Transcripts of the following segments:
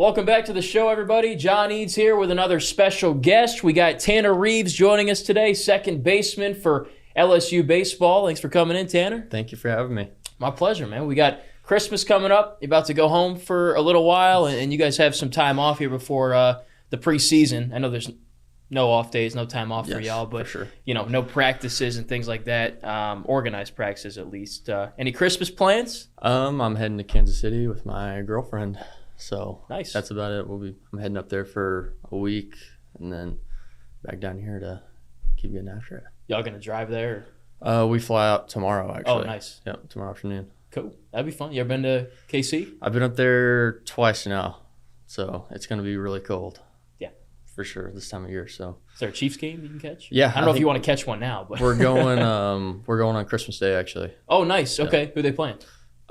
Welcome back to the show, everybody. John Eads here with another special guest. We got Tanner Reaves joining us today, second baseman for LSU baseball. Thanks for coming in, Tanner. Thank you for having me. My pleasure, man. We got Christmas coming up. You're about to go home for a little while, and you guys have some time off here before the preseason. I know there's no off days, no time off for y'all, but for sure. No practices and things like that. Organized practices, at least. Any Christmas plans? I'm heading to Kansas City with my girlfriend. So nice. That's about it. I'm heading up there for a week and then back down here to keep getting after it. Y'all gonna drive there? We fly out tomorrow, actually. Oh, nice. Yep, tomorrow afternoon. Cool. That'd be fun. You ever been to KC? I've been up there twice now, so it's gonna be really cold. Yeah, for sure this time of year. So is there a Chiefs game you can catch? Yeah, I don't know if you want to catch one now, but we're going. We're going on Christmas Day, actually. Oh, nice. Okay, Yep. Who are they playing?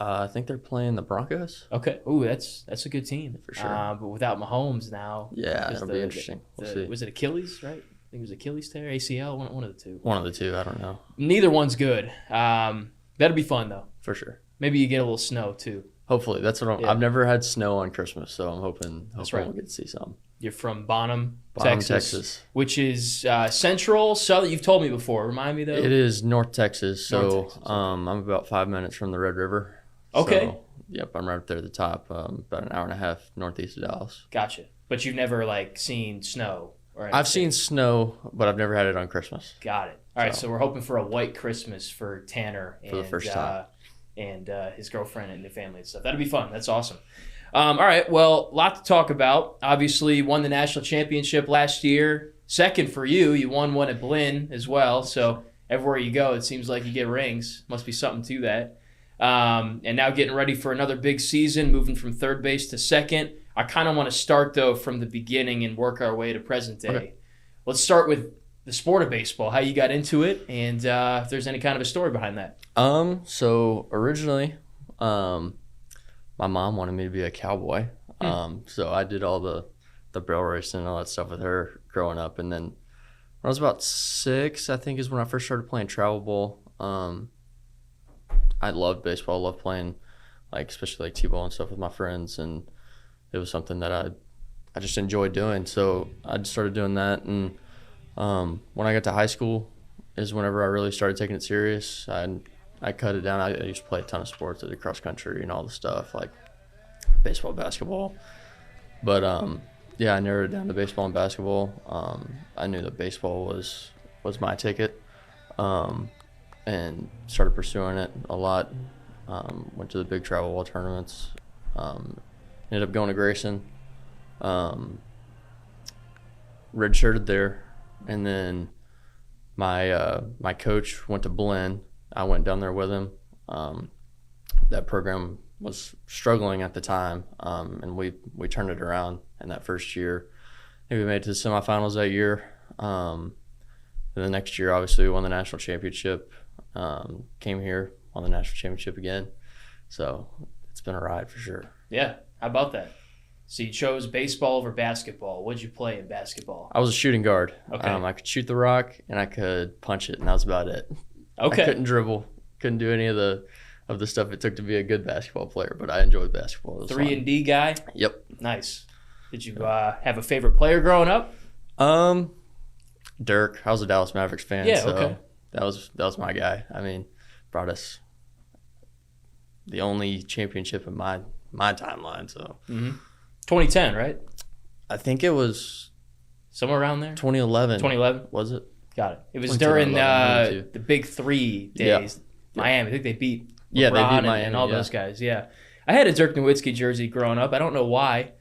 I think they're playing the Broncos. Okay. Ooh, that's a good team for sure. But without Mahomes now, yeah, it'll be interesting. We'll see. Was it Achilles? Right? I think it was Achilles tear, ACL, one of the two. One of the two. I don't know. Neither one's good. That'll be fun though. For sure. Maybe you get a little snow too. Hopefully, that's what I've never had snow on Christmas, so I'm hoping That's right. we'll get to see some. You're from Bonham, Texas, which is central, southern. You've told me before. Remind me though. It is North Texas, so North Texas, okay. I'm about 5 minutes from the Red River. Okay. So, yep, I'm right up there at the top, about an hour and a half northeast of Dallas. Gotcha. But you've never seen snow or anything? I've seen snow, but I've never had it on Christmas. Got it. All right, so we're hoping for a white Christmas for Tanner for the first time. And his girlfriend and the family and stuff. That'd be fun. That's awesome. All right, well, a lot to talk about. Obviously, won the national championship last year. Second for you. You won one at Blinn as well. So everywhere you go, it seems like you get rings. Must be something to that. And now getting ready for another big season, moving from third base to second. I kind of want to start, though, from the beginning and work our way to present day. Okay. Let's start with the sport of baseball, how you got into it, and if there's any kind of a story behind that. So originally, my mom wanted me to be a cowboy. So I did all the barrel racing and all that stuff with her growing up. And then when I was about 6, I think is when I first started playing travel ball. I loved baseball. I loved playing, especially T-ball and stuff with my friends. And it was something that I just enjoyed doing. So I just started doing that. And when I got to high school is whenever I really started taking it serious. I cut it down. I used to play a ton of sports. I did cross country and all the stuff like baseball, basketball. But I narrowed it down to baseball and basketball. I knew that baseball was my ticket, and started pursuing it a lot. Went to the big travel ball tournaments. Ended up going to Grayson. Redshirted there, and then my coach went to Blinn. I went down there with him. That program was struggling at the time, and we turned it around in that first year. I think we made it to the semifinals that year. And the next year, obviously, we won the national championship. Came here, won the national championship again. So it's been a ride for sure. Yeah, how about that? So you chose baseball over basketball. What did you play in basketball? I was a shooting guard. Okay. I could shoot the rock, and I could punch it, and that was about it. Okay. I couldn't dribble, couldn't do any of the stuff it took to be a good basketball player, but I enjoyed basketball. It was 3-and-D guy? Yep. Nice. Did you have a favorite player growing up? Dirk. I was a Dallas Mavericks fan, yeah, so okay. that was my guy. I mean, brought us the only championship in my timeline. So 2010, right? I think it was somewhere around there. 2011. 2011 was it? Got it. It was during the Big Three days. Yeah. Miami. I think they beat LeBron they beat Miami and all those guys. Yeah, I had a Dirk Nowitzki jersey growing up. I don't know why.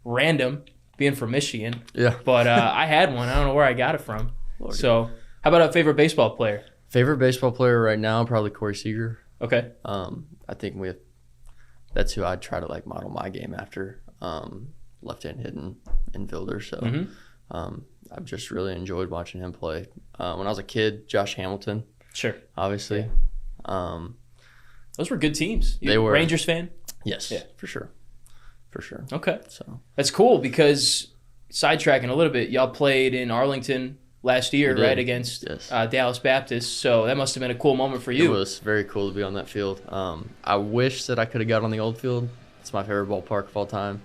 Random, being from Michigan. Yeah. But I had one. I don't know where I got it from. Lord. So, how about a favorite baseball player? Favorite baseball player right now, probably Corey Seager. Okay. I think that's who I'd try to model my game after. Left-hand hitting infielder. So I've just really enjoyed watching him play. When I was a kid, Josh Hamilton. Sure. Obviously. Yeah. Those were good teams. They were. Rangers fan? Yes. Yeah. For sure. Okay. So that's cool because, sidetracking a little bit, y'all played in Arlington last year, right, against Dallas Baptist. So that must have been a cool moment for you. It was very cool to be on that field. I wish that I could have got on the old field. It's my favorite ballpark of all time.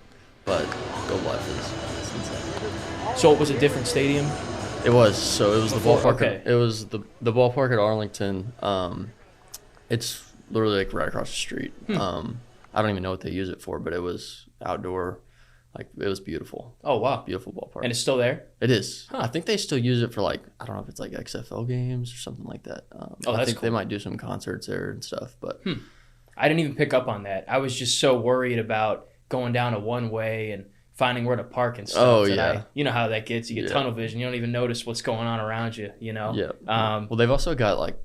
but Go Life is insane. So it was a different stadium? It was. So it was Before, the ballpark. okay. It was the ballpark at Arlington. It's literally like right across the street. I don't even know what they use it for, but it was outdoor. Like, it was beautiful. Oh, wow. Beautiful ballpark. And it's still there? It is. Huh. I think they still use it for, like, I don't know if it's like XFL games or something like that. I think cool. they might do some concerts there and stuff. But I didn't even pick up on that. I was just so worried about going down a one-way and finding where to park and stuff. Oh, yeah. You know how that gets. You get tunnel vision. You don't even notice what's going on around you, you know? Yeah. Well, they've also got, like,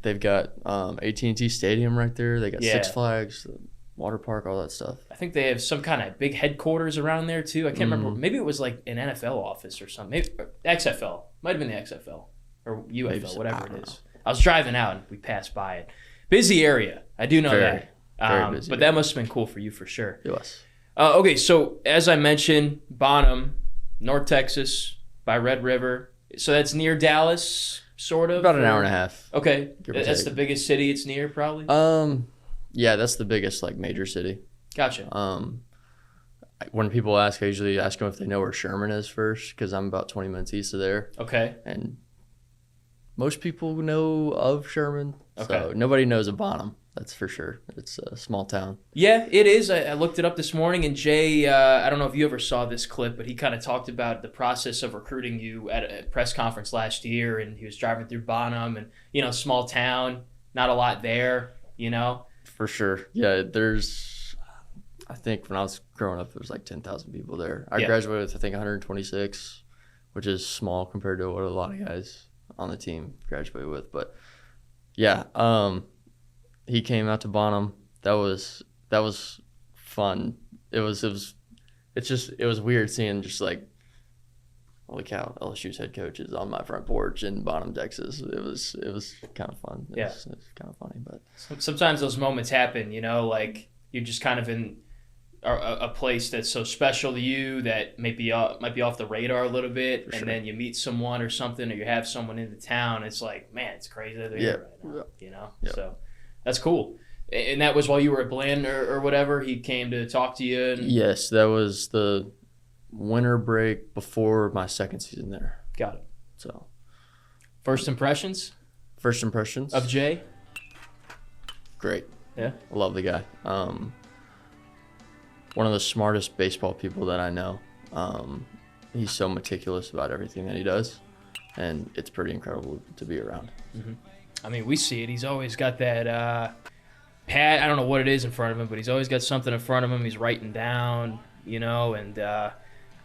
they've got AT&T Stadium right there. They got Six Flags, the water park, all that stuff. I think they have some kind of big headquarters around there, too. I can't remember. Maybe it was, like, an NFL office or something. Maybe XFL. Might have been the XFL or UFL, Maybe so. whatever it is. I was driving out, and we passed by it. Busy area. I do know that. Very busy. But that must have been cool for you for sure. It was. Okay, so as I mentioned, Bonham, North Texas, by Red River. So that's near Dallas, sort of? About an hour and a half. Okay. Give or That's take. the biggest city it's near, probably? Yeah, that's the biggest, like, major city. Gotcha. When people ask, I usually ask them if they know where Sherman is first, because I'm about 20 minutes east of there. Okay. And most people know of Sherman. Okay. So nobody knows of Bonham. That's for sure. It's a small town. Yeah, it is. I looked it up this morning, and Jay, I don't know if you ever saw this clip, but he kind of talked about the process of recruiting you at a press conference last year, and he was driving through Bonham, and, you know, small town, not a lot there, you know? For sure. Yeah, I think when I was growing up, there was like 10,000 people there. I graduated with, I think, 126, which is small compared to what a lot of guys on the team graduated with. But, yeah, he came out to Bonham. That was fun. It was weird seeing just like, holy cow, LSU's head coach is on my front porch in Bonham, Texas. It was kind of fun. It was kind of funny, but Sometimes those moments happen, you know, like you're just kind of in a place that's so special to you that might be off the radar a little bit, and then you meet someone or something, or you have someone in the town. It's like, man, it's crazy that they're here right now, you know? Yeah. So that's cool. And that was while you were at Blinn or whatever? He came to talk to you? Yes, that was the winter break before my second season there. Got it. So, First impressions of Jay? Great. Yeah. I love the guy. One of the smartest baseball people that I know. He's so meticulous about everything that he does, and it's pretty incredible to be around. Mm-hmm. I mean, we see it. He's always got that pad. I don't know what it is in front of him, but he's always got something in front of him. He's writing down, you know, and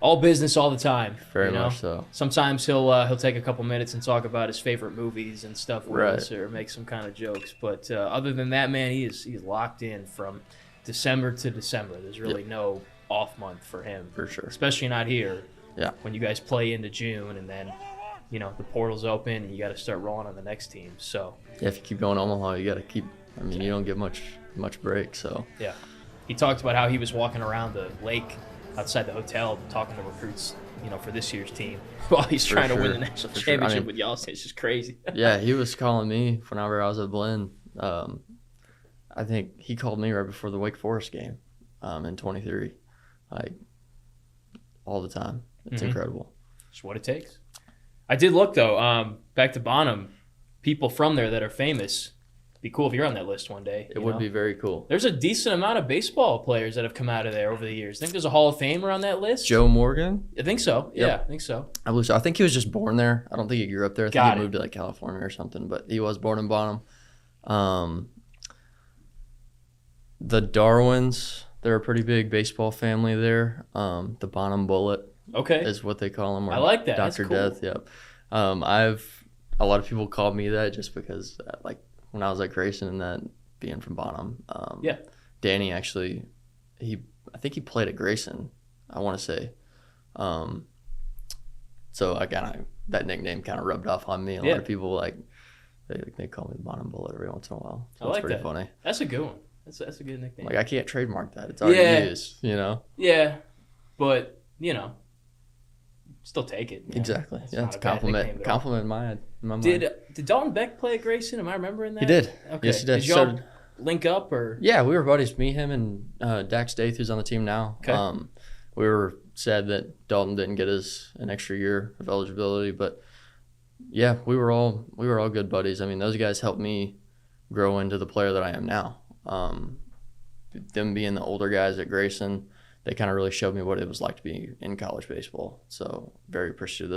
all business all the time. Very you know? much so. Sometimes he'll take a couple minutes and talk about his favorite movies and stuff with Right. us, or make some kind of jokes. But other than that, man, he's locked in from December to December. There's really no off month for him. For sure. Especially not here. Yeah. When you guys play into June, and then, you know, the portal's open and you got to start rolling on the next team. So Yeah, if you keep going Omaha, you got to keep. I mean, you don't get much break. So yeah, he talked about how he was walking around the lake outside the hotel talking to recruits, you know, for this year's team while he's trying to win the national championship with y'all. It's just crazy. Yeah, he was calling me whenever I was at Blinn. I think he called me right before the Wake Forest game in 23, like all the time. It's incredible. It's what it takes. I did look though. Back to Bonham, people from there that are famous. Be cool if you're on that list one day. It would be very cool. There's a decent amount of baseball players that have come out of there over the years. I think there's a Hall of Famer on that list. Joe Morgan? I think so. Yep. Yeah, I think so. I believe so. I think he was just born there. I don't think he grew up there. I think Got he it. moved to like California or something, but he was born in Bonham. The Darwins, they're a pretty big baseball family there. The Bonham Bullet Okay. is what they call him. Or I like that. That's Dr. cool. Death, yep. A lot of people called me that just because, like, when I was at Grayson and that, being from Bonham. Yeah. Danny actually, I think he played at Grayson, I want to say. So that nickname kind of rubbed off on me. A lot of people, like, they call me the Bonham Bullet every once in a while. So I like it's pretty that. funny. That's a good one. That's a good nickname. Like, I can't trademark that. It's already used, you know? Yeah, but, you know, still take it. Exactly. It's Yeah, not it's a a bad nickname compliment. at all. Compliment in my mind. Did Dalton Beck play at Grayson? Am I remembering that? He did. Okay. Yes, he did. Did y'all link up or? Yeah, we were buddies. Me, him, and Dax Dath, who's on the team now. Okay. we were sad that Dalton didn't get an extra year of eligibility, but yeah, we were all good buddies. I mean, those guys helped me grow into the player that I am now. Them being the older guys at Grayson, they kind of really showed me what it was like to be in college baseball. So very appreciative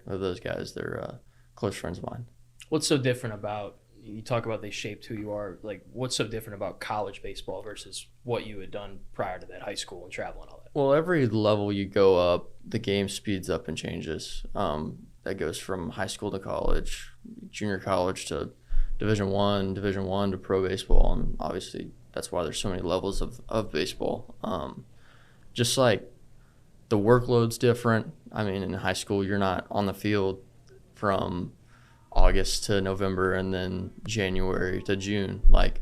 of those guys. They're close friends of mine. What's so different about, you talk about they shaped who you are, like what's so different about college baseball versus what you had done prior to that, high school and travel and all that? Well, every level you go up, the game speeds up and changes. That goes from high school to college, junior college to Division I to pro baseball, and obviously that's why there's so many levels of baseball. Just like the workload's different. I mean, in high school, you're not on the field from August to November and then January to June. Like,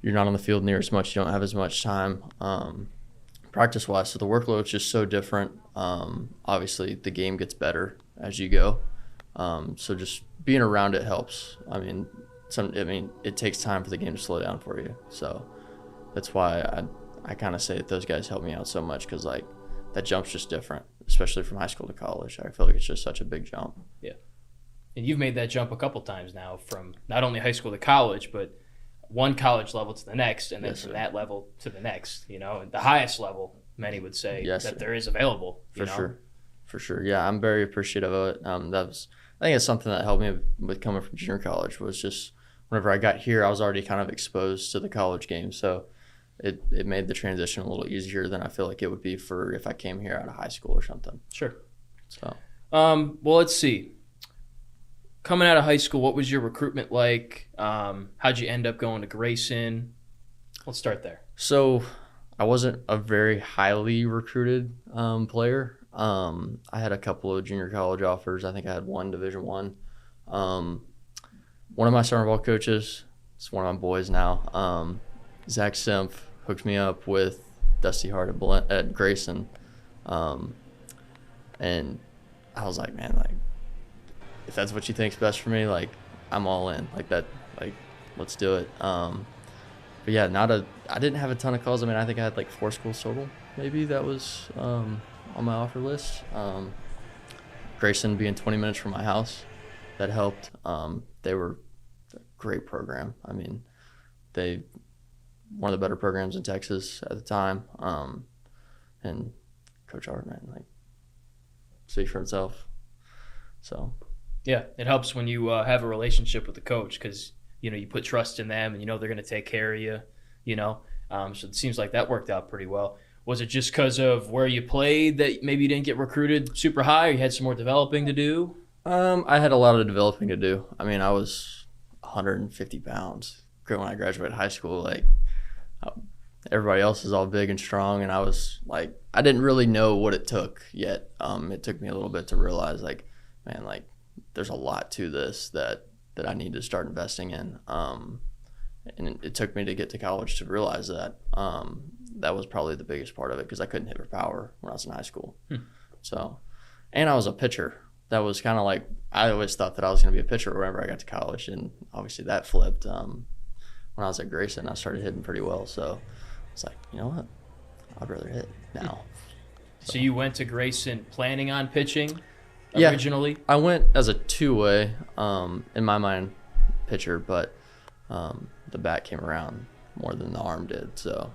you're not on the field near as much. You don't have as much time practice-wise. So the workload's just so different. Obviously, the game gets better as you go. So just being around it helps. I mean, it takes time for the game to slow down for you. So that's why I kind of say that those guys help me out so much, because like that jump's just different, especially from high school to college. I feel like it's just such a big jump. Yeah. And you've made that jump a couple times now, from not only high school to college, but one college level to the next, and then Yes, from sir. that level to the next, and the highest level, many would say, Yes, that sir. there is available. For sure. Yeah, I'm very appreciative of it. I think it's something that helped me with coming from junior college, was just whenever I got here, I was already kind of exposed to the college game. So it made the transition a little easier than I feel like it would be for if I came here out of high school or something. Sure. So, well, let's see. Coming out of high school, what was your recruitment like? How'd you end up going to Grayson? Let's start there. So I wasn't a very highly recruited player. I had a couple of junior college offers. I think I had one Division I. One of my summer ball coaches, it's one of my boys now, Zach Simpf, hooked me up with Dusty Hart at Grayson. And I was like, man, like, if that's what you think's best for me, like, I'm all in. Like that, like, let's do it. But yeah, I didn't have a ton of calls. I mean, I think I had like 4 schools total, maybe, that was on my offer list. Grayson being 20 minutes from my house, that helped. They were a great program. I mean, one of the better programs in Texas at the time. And Coach Hart, man, like, speak for himself. So Yeah, it helps when you have a relationship with the coach, because you put trust in them, and they're going to take care of you. So it seems like that worked out pretty well. Was it just because of where you played that maybe you didn't get recruited super high, or you had some more developing to do? I had a lot of developing to do. I mean, I was 150 pounds when I graduated high school. Like, everybody else is all big and strong, and I was like, I didn't really know what it took yet. It took me a little bit to realize, like, man, like, there's a lot to this that I need to start investing in. And it took me to get to college to realize that. That was probably the biggest part of it, because I couldn't hit for power when I was in high school. So, and I was a pitcher. That was kind of like, I always thought that I was going to be a pitcher whenever I got to college, and obviously that flipped. When I was at Grayson, I started hitting pretty well. So I was like, you know what? I'd rather hit now. So you went to Grayson planning on pitching Yeah. originally? I went as a two-way, in my mind, pitcher, but the bat came around more than the arm did. So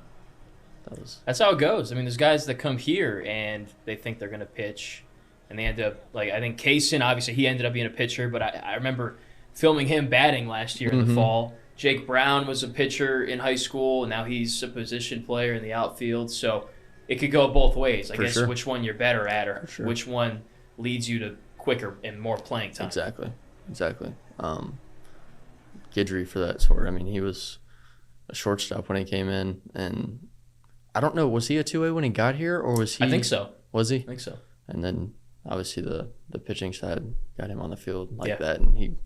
That's how it goes. I mean, there's guys that come here and they think they're going to pitch, and they end up, like, I think Kaysen, obviously he ended up being a pitcher, but I remember filming him batting last year in the fall. Jake Brown was a pitcher in high school, and now he's a position player in the outfield. So it could go both ways. I guess sure. which one you're better at, or sure. which one leads you to quicker and more playing time. Exactly. Guidry for that sort. I mean, he was a shortstop when he came in, and I don't know, was he a two-way when he got here, or was he? I think so. Was he? I think so. And then obviously the pitching side got him on the field like Yeah. that, and he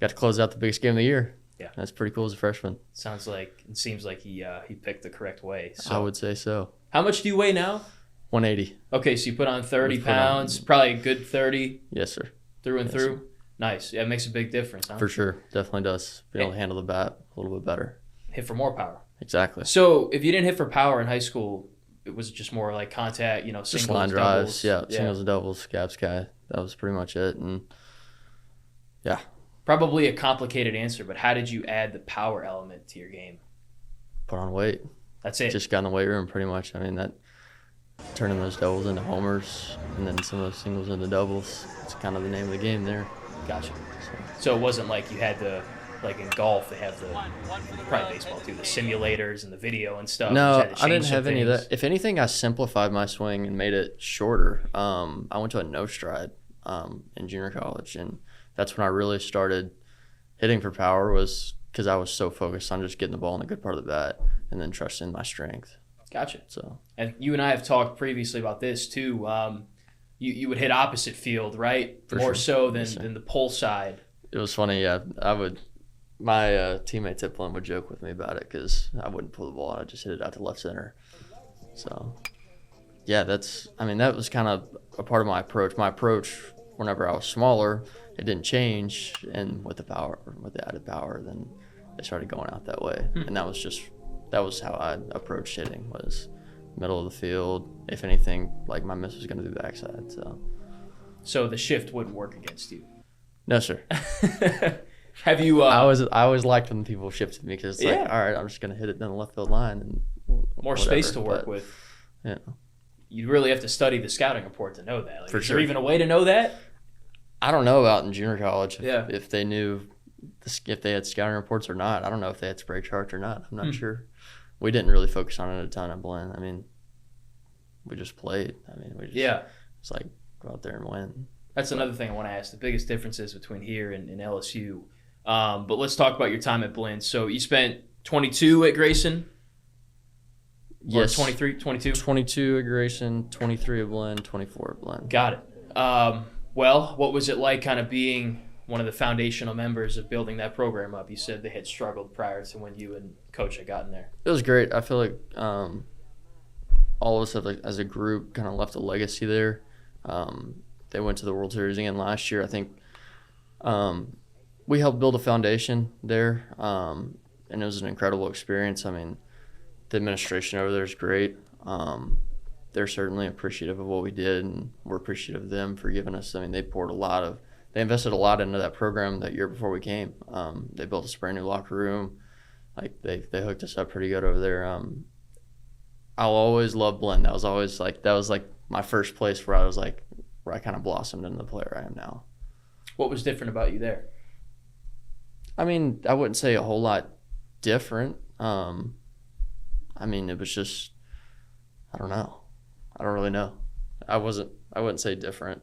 got to close out the biggest game of the year. Yeah. That's pretty cool as a freshman. It seems like he picked the correct way. So I would say so. how much do you weigh now? 180. Okay, so you put on 30 Put on- pounds, probably a good 30 Yes, sir. through and Yes, through. Nice. Yeah, it makes a big difference, huh? For sure. Definitely does. Be able to handle the bat a little bit better. Hit for more power. Exactly. So if you didn't hit for power in high school, it was just more like contact, Just singles, line drives, doubles? singles and doubles, scab sky. That was pretty much it. And yeah, Probably a complicated answer, but how did you add the power element to your game? put on weight. That's it. Just got in the weight room pretty much. I mean, that turning those doubles into homers and then some of those singles into doubles. It's kind of the name of the game there. Gotcha. So it wasn't like you had to, like in golf, they have probably baseball too, the simulators and the video and stuff. No, I didn't have any of that. If anything, I simplified my swing and made it shorter. I went to a no stride in junior college, and that's when I really started hitting for power, was because I was so focused on just getting the ball in the good part of the bat and then trusting my strength. Gotcha. So, and you and I have talked previously about this too. You would hit opposite field, right? More so than the pull side. It was funny, yeah. My teammates at Blinn would joke with me about it because I wouldn't pull the ball. I'd just hit it out to left center. So, yeah, that was kind of a part of my approach. My approach, whenever I was smaller, it didn't change. And with the added power, then I started going out that way. And that was how I approached hitting, was middle of the field. If anything, like my miss was going to be backside. So the shift wouldn't work against you? No, sir. Have you? I always liked when people shifted me, because it's like, all right, I'm just going to hit it down the left field line and more whatever, space to work with. Yeah. You really have to study the scouting report to know that. Like, For is sure. there even a way to know that? I don't know about in junior college Yeah. if they knew if they had scouting reports or not. I don't know if they had spray charts or not. I'm not sure. We didn't really focus on it a ton at Blinn. I mean, we just played. It's like go out there and win. That's another thing I want to ask. The biggest differences between here and LSU. But let's talk about your time at Blinn. So you spent 22 at Grayson? Yes. 23, 22? 22 at Grayson, 23 at Blinn, 24 at Blinn. Got it. Well, what was it like kind of being one of the foundational members of building that program up? You said they had struggled prior to when you and Coach had gotten there. It was great. I feel like all of us have, like, as a group, kind of left a legacy there. They went to the World Series again last year. I think we helped build a foundation there, and it was an incredible experience. I mean, the administration over there is great. They're certainly appreciative of what we did, and we're appreciative of them for giving us. I mean, they invested a lot into that program that year before we came. They built us a brand new locker room. Like, they hooked us up pretty good over there. I'll always love Blinn. That was like my first place where I kind of blossomed into the player I am now. What was different about you there? I mean, I wouldn't say a whole lot different. I mean, it was just, I don't know. I don't really know. I wouldn't say different.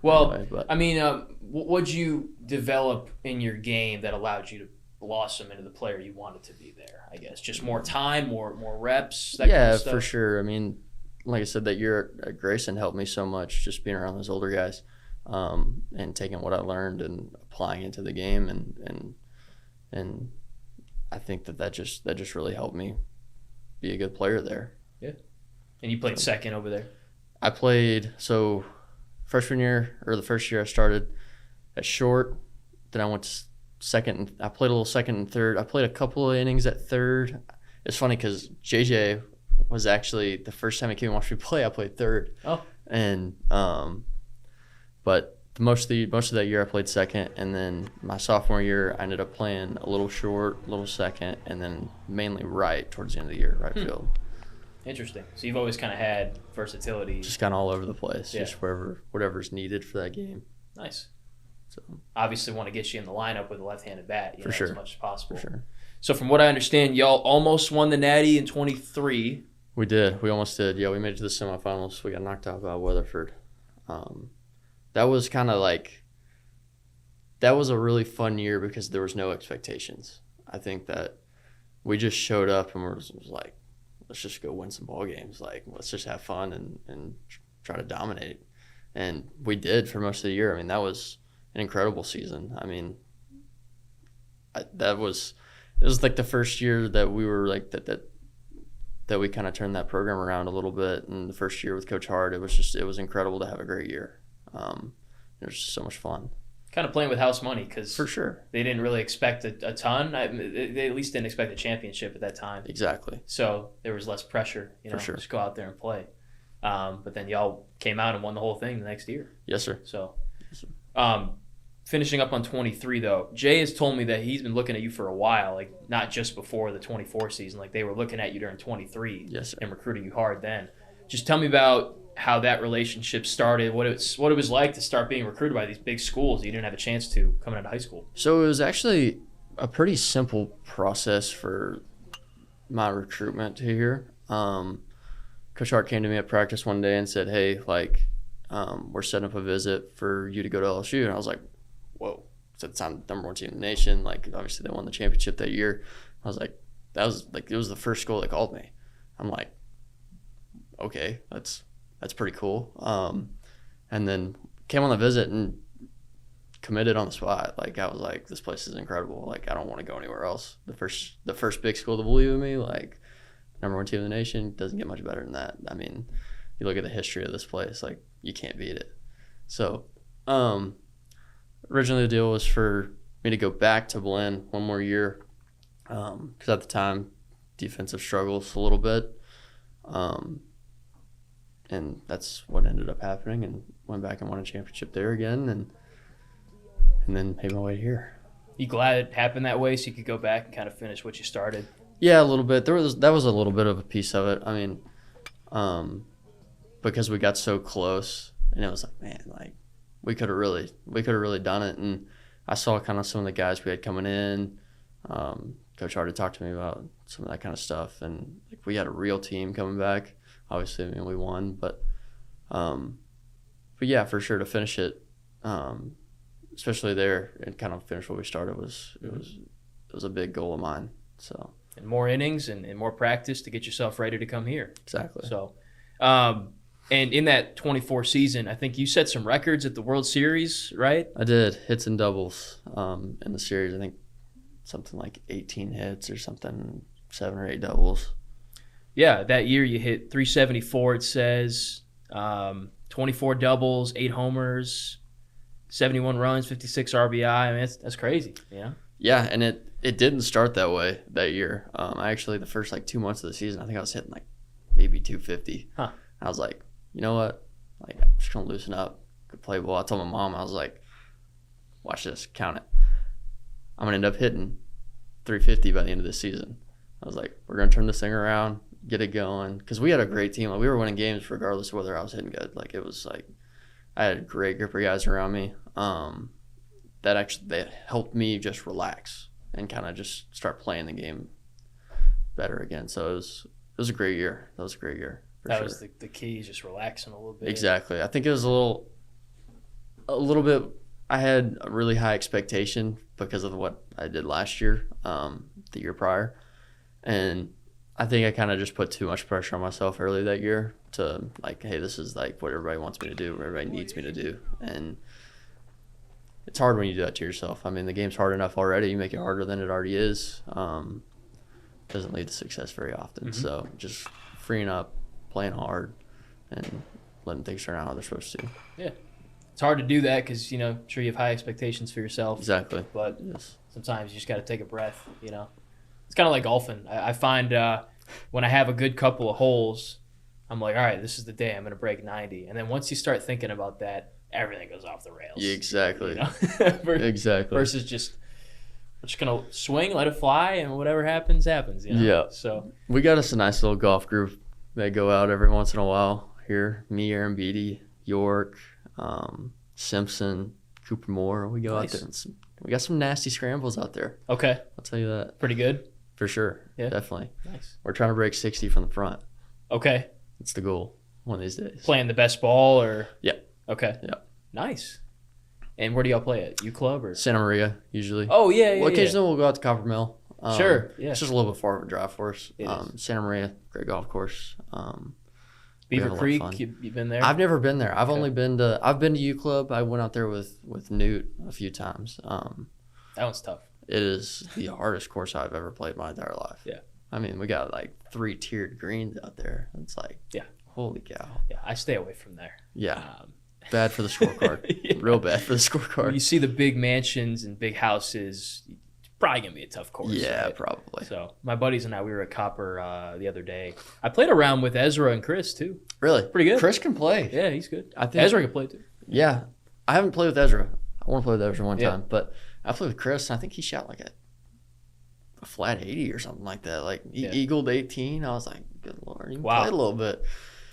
Well, anyway, but I mean, what'd you develop in your game that allowed you to blossom into the player you wanted to be there, I guess? Just more time, more reps, that kind of stuff? For sure. I mean, like I said, that year at Grayson helped me so much, just being around those older guys, and taking what I learned and applying it to the game, and I think that just really helped me be a good player there. Yeah. And you played second over there? I played, so freshman year, or the first year I started at short, then I went to second, and I played a little second and third. I played a couple of innings at third. It's funny because JJ was actually, the first time he came and watched me play, I played third. Oh. And but most of that year I played second, and then my sophomore year I ended up playing a little short, a little second, and then mainly right towards the end of the year, right field. Interesting. So you've always kind of had versatility. Just kind of all over the place, Yeah. just whatever's needed for that game. Nice. So Obviously want to get you in the lineup with a left-handed bat, For sure. as much as possible. for sure. So from what I understand, y'all almost won the Natty in 23. We did. We almost did. Yeah, we made it to the semifinals. We got knocked out by Weatherford. That was kind of like, that was a really fun year because there was no expectations. I think that we just showed up and was like, let's just go win some ball games. Like, let's just have fun and try to dominate. And we did for most of the year. I mean, that was an incredible season. I mean, it was like the first year that we were like that we kind of turned that program around a little bit. And the first year with Coach Hart, it was incredible to have a great year. It was just so much fun. kind of playing with house money because For sure. they didn't really expect a ton. They at least didn't expect a championship at that time. Exactly. So there was less pressure, For sure. just go out there and play. But then y'all came out and won the whole thing the next year. Yes, sir. So, finishing up on 23 though, Jay has told me that he's been looking at you for a while, like not just before the 24 season. Like they were looking at you during 23 Yes, sir. and recruiting you hard then. Just tell me about how that relationship started, what it was like to start being recruited by these big schools you didn't have a chance to coming out of high school. So it was actually a pretty simple process for my recruitment here. Coach Hart came to me at practice one day and said, hey, like, we're setting up a visit for you to go to LSU. And I was like, whoa. So at the time, number one team in the nation. Like, obviously, they won the championship that year. I was like, it was the first school that called me. I'm like, okay, that's pretty cool. And then came on the visit and committed on the spot. Like, I was like, this place is incredible. Like, I don't want to go anywhere else. The first big school to believe in me, like, number one team in the nation, doesn't get much better than that. I mean, you look at the history of this place, like, you can't beat it. So, originally the deal was for me to go back to Blinn one more year, because at the time, defensive struggles a little bit. And that's what ended up happening, and went back and won a championship there again, and then made my way here. You glad it happened that way so you could go back and kind of finish what you started? Yeah, a little bit. That was a little bit of a piece of it. I mean, because we got so close, and it was like, man, like we could have really done it. And I saw kind of some of the guys we had coming in. Coach Hart had talked to me about some of that kind of stuff, and like we had a real team coming back. Obviously, I mean, we won, but yeah, for sure to finish it, especially there and kind of finish what we started it was a big goal of mine. So. And more innings and more practice to get yourself ready to come here. Exactly. So, and in that 24 season, I think you set some records at the World Series, right? I did hits and doubles in the series. I think something like 18 hits or something, 7 or 8 doubles. Yeah, that year you hit 374. It says 24 doubles, 8 homers, 71 runs, 56 RBI. I mean, that's crazy. Yeah. Yeah, and it didn't start that way that year. I actually, the first like 2 months of the season, I think I was hitting like maybe 250. Huh. I was like, you know what? Like, I'm just gonna loosen up, go play ball. I told my mom, I was like, watch this, count it. I'm gonna end up hitting 350 by the end of this season. I was like, we're gonna turn this thing around, get it going, because we had a great team. Like, we were winning games regardless of whether I was hitting good. Like, it was like I had a great group of guys around me. That helped me just relax and kind of just start playing the game better again. So it was a great year. That was a great year. That was the key, just relaxing a little bit. Exactly. I think it was a little bit. I had a really high expectation because of what I did last year, the year prior, and I think I kind of just put too much pressure on myself early that year to like, hey, this is like what everybody wants me to do, what everybody needs me to do, and it's hard when you do that to yourself. I mean, the game's hard enough already. You make it harder than it already is. Doesn't lead to success very often. Mm-hmm. So just freeing up, playing hard, and letting things turn out how they're supposed to. Yeah. It's hard to do that because, I'm sure you have high expectations for yourself. Exactly. But sometimes you just got to take a breath, It's kind of like golfing. I find when I have a good couple of holes, I'm like, all right, this is the day I'm going to break 90. And then once you start thinking about that, everything goes off the rails. Yeah, exactly. Exactly. Versus just, we're just going to swing, let it fly, and whatever happens, happens. Yeah. So we got us a nice little golf group that go out every once in a while here. Me, Aaron Beatty, York, Simpson, Cooper Moore. We go out there. We got some nasty scrambles out there. Okay. I'll tell you that. Pretty good? For sure. Yeah. Definitely. Nice. We're trying to break 60 from the front. Okay. That's the goal one of these days. Playing the best ball or? Yeah. Okay. Yeah. Nice. And where do y'all play at? U Club or? Santa Maria, usually. Oh, yeah. Well, occasionally we'll go out to Copper Mill. Sure. Yeah. It's just a little bit far of a drive for us. It is. Santa Maria, great golf course. Beaver Creek, you've been there? I've never been there. I've been to U Club. I went out there with Newt a few times. That one's tough. It is the hardest course I've ever played my entire life. Yeah. I mean, we got like 3 tiered greens out there. It's like, yeah, holy cow. Yeah, I stay away from there. Yeah. bad for the scorecard. Yeah. Real bad for the When scorecard. you see the big mansions and big houses, it's probably going to be a tough course. Yeah, right? probably. So my buddies and I, we were at Copper the other day. I played around with Ezra and Chris, too. Really? Pretty good. Chris can play. Yeah, he's good. I think Ezra can play, too. Yeah. I haven't played with Ezra. I want to play with Ezra one Yeah. time, but I played with Chris, and I think he shot like a flat 80 or something like that. Like, he eagled 18. I was like, good Lord. He Wow. played a little bit.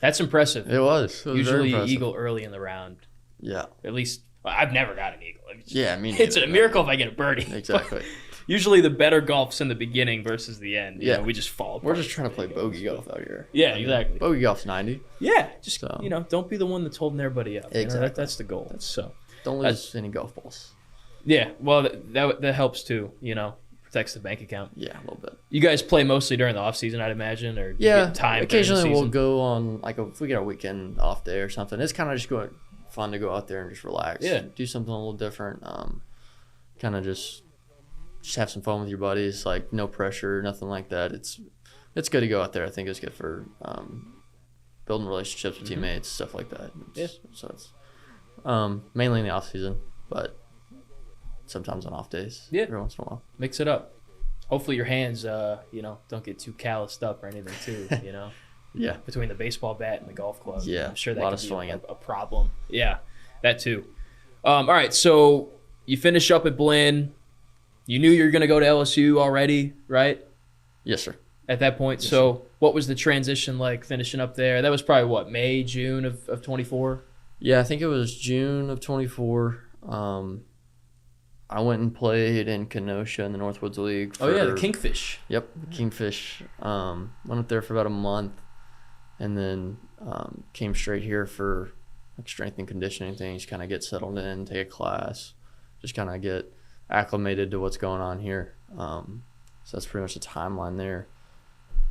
That's impressive. It was. It was very Usually impressive. eagle early in the round. Yeah. At least, I've never got an eagle. Yeah, I mean. It's a miracle if I get a birdie. Exactly. Usually the better golf's in the beginning versus the end. You Yeah. know, we just fall We're apart. just trying to play bogey golf out here. Yeah, exactly. Bogey golf's 90. Yeah, just, So. don't be the one that's holding everybody up. You know, Exactly. that's the goal. So, Don't lose any golf balls. yeah, well, that helps too, protects the bank account. Yeah, a little bit. You guys play mostly during the off season, I'd imagine, or do you Yeah, get time occasionally during the we'll season? go on, like, if we get a weekend off day or something. It's kind of just fun to go out there and just relax. Yeah. Do something a little different. Kind of just have some fun with your buddies. Like, no pressure, nothing like that. It's good to go out there. I think it's good for building relationships with teammates, stuff like that. So it's mainly in the off season, but sometimes on off days. Yeah. Every once in a while. Mix it up. Hopefully your hands, don't get too calloused up or anything too, Yeah. between the baseball bat and the golf club. Yeah, I'm sure that a lot could of be swinging. a problem. Yeah, that too. All right, so you finish up at Blinn. You knew you were going to go to LSU already, right? Yes, sir. At that point. Yes, So what was the transition like finishing up there? That was probably what, May, June of 24? Yeah, I think it was June of 24. I went and played in Kenosha in the Northwoods League. Oh yeah, the Kingfish. Yep, Kingfish. Went up there for about a month, and then came straight here for like strength and conditioning things. Kind of get settled in, take a class, just kind of get acclimated to what's going on here. So that's pretty much the timeline there.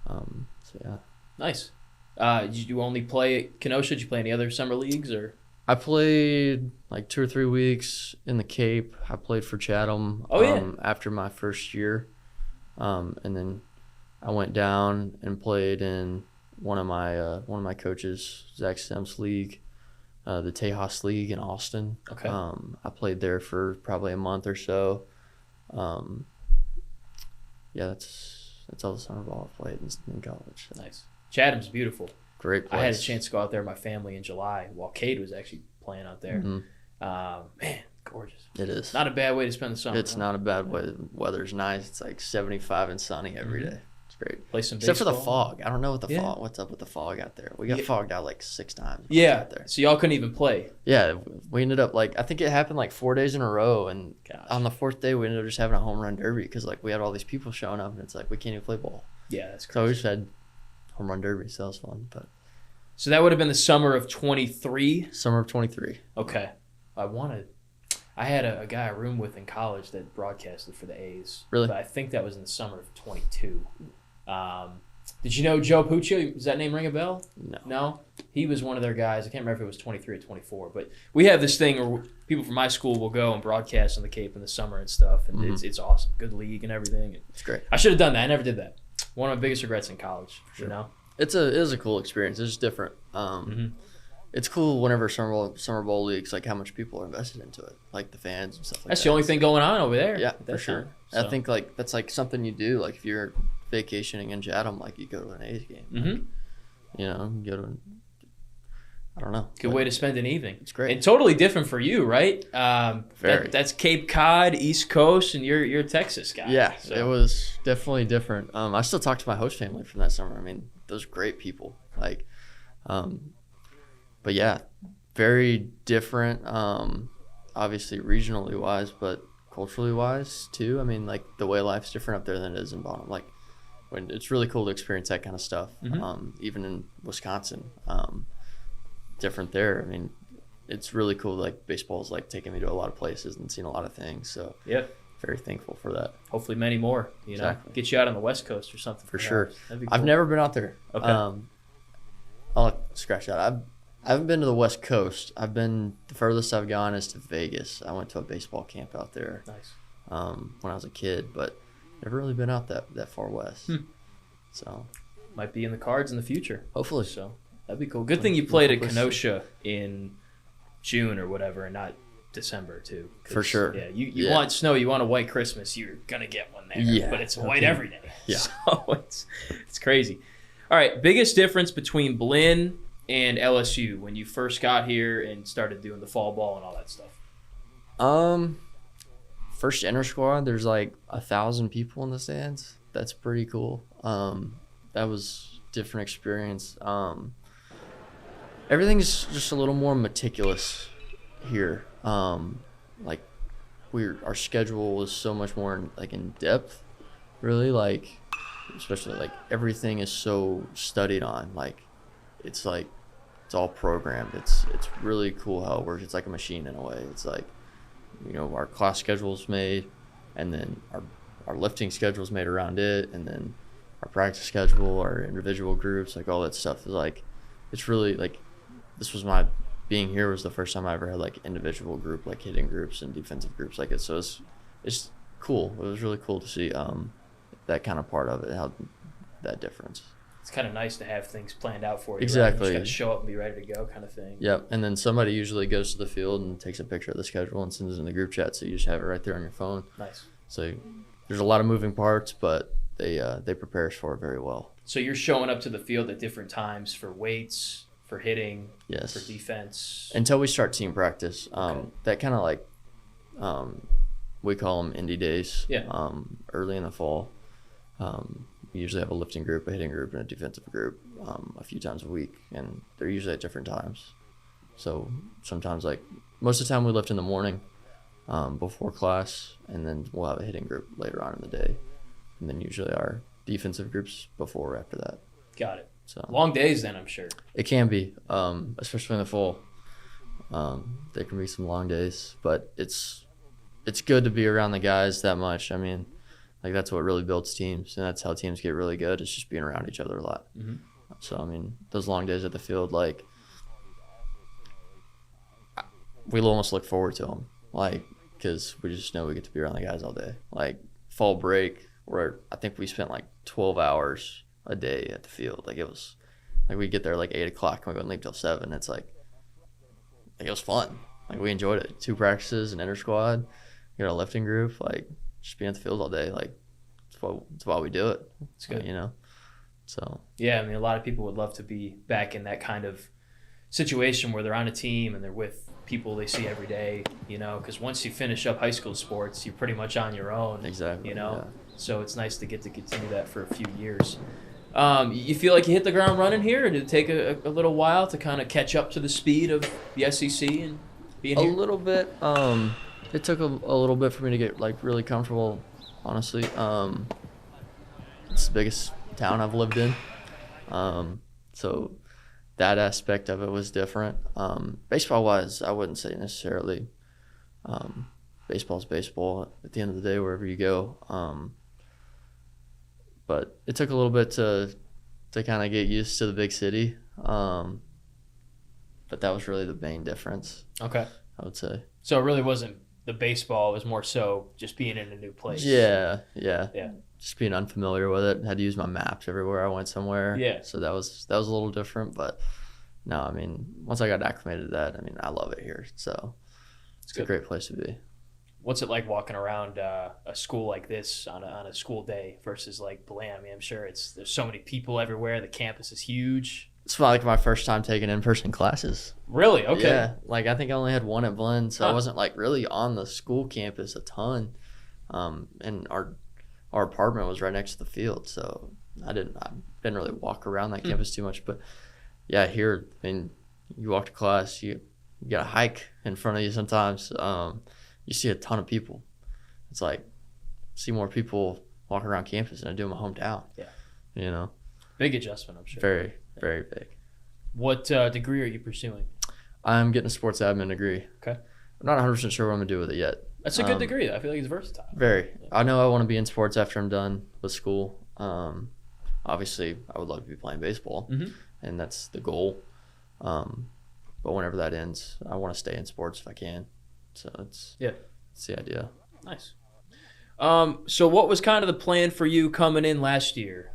So yeah. Nice. Did you only play at Kenosha? Did you play any other summer leagues or? I played like 2 or 3 weeks in the Cape. I played for Chatham after my first year. And then I went down and played in one of my coaches, Zach Stem's league, the Tejas League in Austin. Okay. I played there for probably a month or so. Yeah, that's all the summer ball I played in college. So. Nice. Chatham's beautiful. Great place. I had a chance to go out there with my family in July while Cade was actually playing out there. Mm-hmm. Man, gorgeous. It is. Not a bad way to spend the summer. It's not a bad way. The weather's nice. It's like 75 and sunny every Mm-hmm. day. It's great. Play some Except for the baseball. fog. I don't know what's up with the fog out there. We got fogged out like 6 times. Yeah. Out there. So y'all couldn't even play. Yeah. We ended up I think it happened like 4 days in a row. And Gosh. on the 4th day, we ended up just having a home run derby because like we had all these people showing up and it's like we can't even play ball. Yeah, that's So we crazy. just had home run derby. So that was fun. But So that would have been the summer of 23. summer of 23. Okay. I had a guy I roomed with in college that broadcasted for the A's. Really? But I think that was in the summer of 22. Did you know Joe Puccio? Does that name ring a bell? No. No? He was one of their guys. I can't remember if it was 23 or 24. But we have this thing where people from my school will go and broadcast on the Cape in the summer and stuff. And Mm-hmm. it's awesome. Good league and everything. It's great. I should have done that. I never did that. One of my biggest regrets in college, Sure. you know? It is a cool experience. It's just different. It's cool whenever summer bowl leagues, like how much people are invested into it, like the fans and stuff like That's that. the only thing going on over there. Yeah, at that for sure. time. I So, think like that's like something you do. Like if you're vacationing in Chatham, like you go to an A's game. Mhm. You know, you go to. I don't know. Good way to spend an evening. It's great. And totally different for you, right? Very. That's Cape Cod, East Coast, and you're a Texas guy. Yeah, So, it was definitely different. I still talk to my host family from that summer. I mean, those great people. Like, but yeah, very different. Obviously regionally wise, but culturally wise too. I mean, like the way life's different up there than it is in Bonham. Like, when it's really cool to experience that kind of stuff. Even in Wisconsin, different there. I mean, it's really cool. Like baseball's like taking me to a lot of places and seeing a lot of things. So yeah. very thankful for that. Hopefully many more. You know, Exactly. get you out on the West Coast or something. For perhaps. sure. That'd be I've cool. never been out there. Okay. I'll scratch that. I haven't been to the West Coast. The furthest I've gone is to Vegas. I went to a baseball camp out there Nice. when I was a kid, but never really been out that far west. So Might be in the cards in the future. hopefully. So that'd be cool. Good thing you played at Hopefully. Kenosha in June or whatever, and not December too. For sure. Yeah, you want snow, you want a white Christmas, you're gonna get one there. Yeah. But it's white every day. Yeah. So it's crazy. All right, biggest difference between Blinn and LSU when you first got here and started doing the fall ball and all that stuff? First inter squad, there's like 1,000 people in the stands. That's pretty cool. That was different experience. Everything's just a little more meticulous here. Like our schedule was so much more in depth, really, especially everything is so studied on. It's all programmed. It's really cool how it works. It's like a machine in a way. It's our class schedule's made, and then our lifting schedule's made around it, and then our practice schedule, our individual groups, all that stuff is it's really this was being here was the first time I ever had individual group, hitting groups and defensive groups it. So it's cool. It was really cool to see that kind of part of it, how that difference. It's kind of nice to have things planned out for you. Exactly. Right? You just got to show up and be ready to go kind of thing. Yep. And then somebody usually goes to the field and takes a picture of the schedule and sends it in the group chat, so you just have it right there on your phone. Nice. So there's a lot of moving parts, but they prepare us for it very well. So you're showing up to the field at different times for weights, for hitting, yes, for defense. Until we start team practice. Okay. That kind of we call them indie days. Yeah. Early in the fall. We usually have a lifting group, a hitting group, and a defensive group a few times a week, and they're usually at different times. So sometimes, most of the time, we lift in the morning before class, and then we'll have a hitting group later on in the day, and then usually our defensive groups before or after that. Got it. So long days then, I'm sure. It can be, especially in the fall. There can be some long days, but it's good to be around the guys that much. I mean, that's what really builds teams, and that's how teams get really good. It's just being around each other a lot. Mm-hmm. So, I mean, those long days at the field, we almost look forward to them, because we just know we get to be around the guys all day. Fall break, where I think we spent 12 hours a day at the field. It was we get there 8 o'clock and we wouldn't leave till 7. It's it was fun. We enjoyed it. 2 practices, an inter squad, you got a lifting group, just being at the field all day. It's why we do it. It's good. So yeah, I mean, a lot of people would love to be back in that kind of situation where they're on a team and they're with people they see every day, because once you finish up high school sports, you're pretty much on your own. Exactly. Yeah. So it's nice to get to continue that for a few years. You feel like you hit the ground running here, or did it take a little while to kind of catch up to the speed of the SEC and being here? A little bit. It took a little bit for me to get really comfortable, honestly. It's the biggest town I've lived in. So that aspect of it was different. Baseball-wise, I wouldn't say necessarily. Baseball's baseball at the end of the day, wherever you go. But it took a little bit to kind of get used to the big city. But that was really the main difference. Okay. I would say. So it really wasn't the baseball, it was more so just being in a new place. Yeah. Just being unfamiliar with it. Had to use my maps everywhere I went somewhere. Yeah. So that was a little different, but no, I mean, once I got acclimated to that, I mean, I love it here. So it's a great place to be. What's it like walking around a school like this on a school day versus Blinn? I mean, I'm sure there's so many people everywhere. The campus is huge. It's my first time taking in-person classes. Really? Okay. Yeah. I think I only had one at Blinn, so I wasn't really on the school campus a ton. And our apartment was right next to the field, so I didn't really walk around that campus too much. But yeah, here, I mean, you walk to class, you got a hike in front of you sometimes. You see a ton of people. It's see more people walking around campus than I do in my hometown. Yeah. Big adjustment, I'm sure. Very, very big. What degree are you pursuing? I'm getting a sports admin degree. Okay. I'm not 100% sure what I'm going to do with it yet. That's a good degree, though. I feel like it's versatile. Very. Yeah. I know I want to be in sports after I'm done with school. Obviously, I would love to be playing baseball, and that's the goal. But whenever that ends, I want to stay in sports if I can. So it's the idea. Nice. So what was kind of the plan for you coming in last year?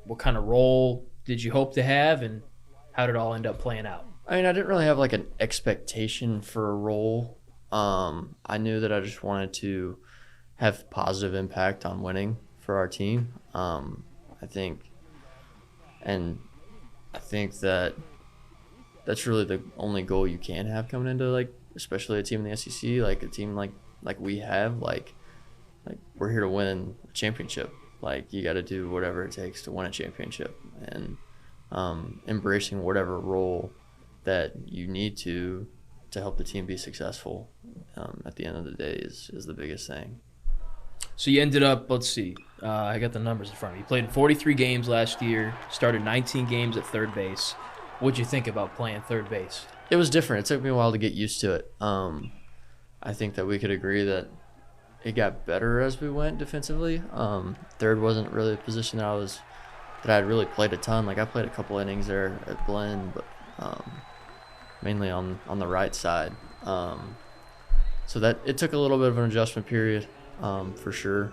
What kind of role did you hope to have, and how did it all end up playing out? I mean, I didn't really have like an expectation for a role. I knew that I just wanted to have positive impact on winning for our team. I think that that's really the only goal you can have coming into, like, especially a team in the SEC, like a team like we have, like we're here to win a championship. Like, you got to do whatever it takes to win a championship, and embracing whatever role that you need to help the team be successful at the end of the day is the biggest thing. So you ended up, let's see, I got the numbers in front of me. You played in 43 games last year, started 19 games at third base. What'd you think about playing third base? It was different. It took me a while to get used to it. I think that we could agree that it got better as we went defensively. Third wasn't really a position that I had really played a ton. Like, I played a couple innings there at Blinn, but mainly on the right side. So that it took a little bit of an adjustment period, for sure.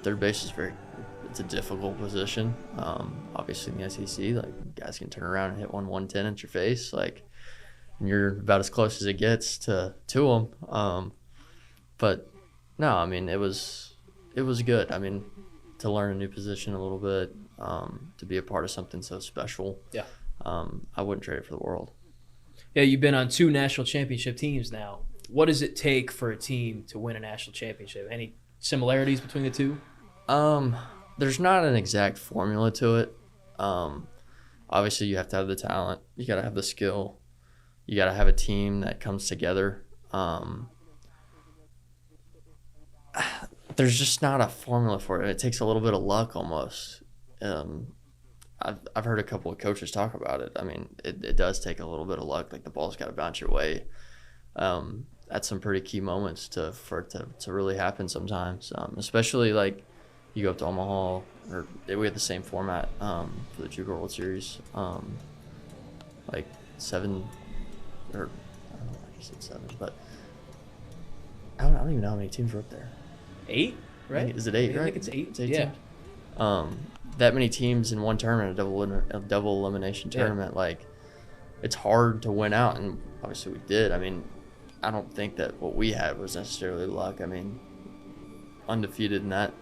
Third base is it's a difficult position. Obviously in the SEC, like, guys can turn around and hit 110 at your face, like, and you're about as close as it gets to them. But no, I mean, it was good. I mean, to learn a new position a little bit, to be a part of something so special. Yeah. I wouldn't trade it for the world. Yeah, you've been on 2 national championship teams now. What does it take for a team to win a national championship? Any similarities between the two? There's not an exact formula to it. Obviously, you have to have the talent. You got to have the skill. You got to have a team that comes together. There's just not a formula for it. It takes a little bit of luck almost. I've heard a couple of coaches talk about it. I mean, it does take a little bit of luck. Like, the ball's got to bounce your way at some pretty key moments for it to really happen sometimes. Especially, like, you go up to Omaha, or we had the same format for the JUCO World Series. Like 7, or I don't know, I said 7, but I don't even know how many teams were up there. 8, right? Is it 8? I Right? think it's 8. It's 8 yeah. teams. That many teams in one tournament, a double elimination tournament, Yeah. like, it's hard to win out, and obviously we did. I mean, I don't think that what we had was necessarily luck. I mean, undefeated in that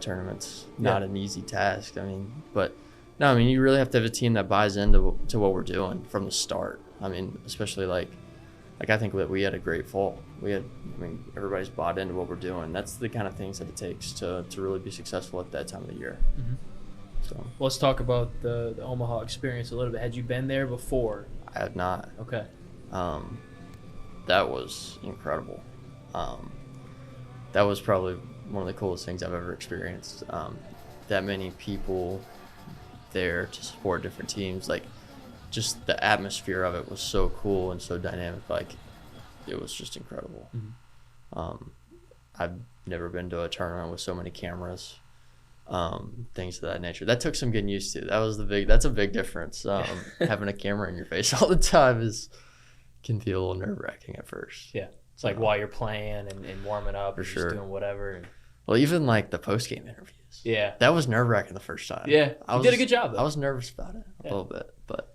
tournament's not an easy task. I mean, but no, I mean, you really have to have a team that buys into what we're doing from the start. I mean, especially like I think that we had a great fall. Everybody's bought into what we're doing. That's the kind of things that it takes to really be successful at that time of the year. Mm-hmm. So let's talk about the Omaha experience a little bit. Had you been there before? I had not. Okay. That was incredible. That was probably one of the coolest things I've ever experienced. That many people there to support different teams, like, just the atmosphere of it was so cool and so dynamic. Like, it was just incredible. Mm-hmm. I've never been to a tournament with so many cameras, things of that nature. That took some getting used to. That's a big difference. Having a camera in your face all the time can feel a little nerve-wracking at first. Yeah. It's like while you're playing and warming up, or sure. just doing whatever. Well, even like the post-game interviews. Yeah. That was nerve-wracking the first time. Yeah. You did a good job, though. I was nervous about it a little bit, but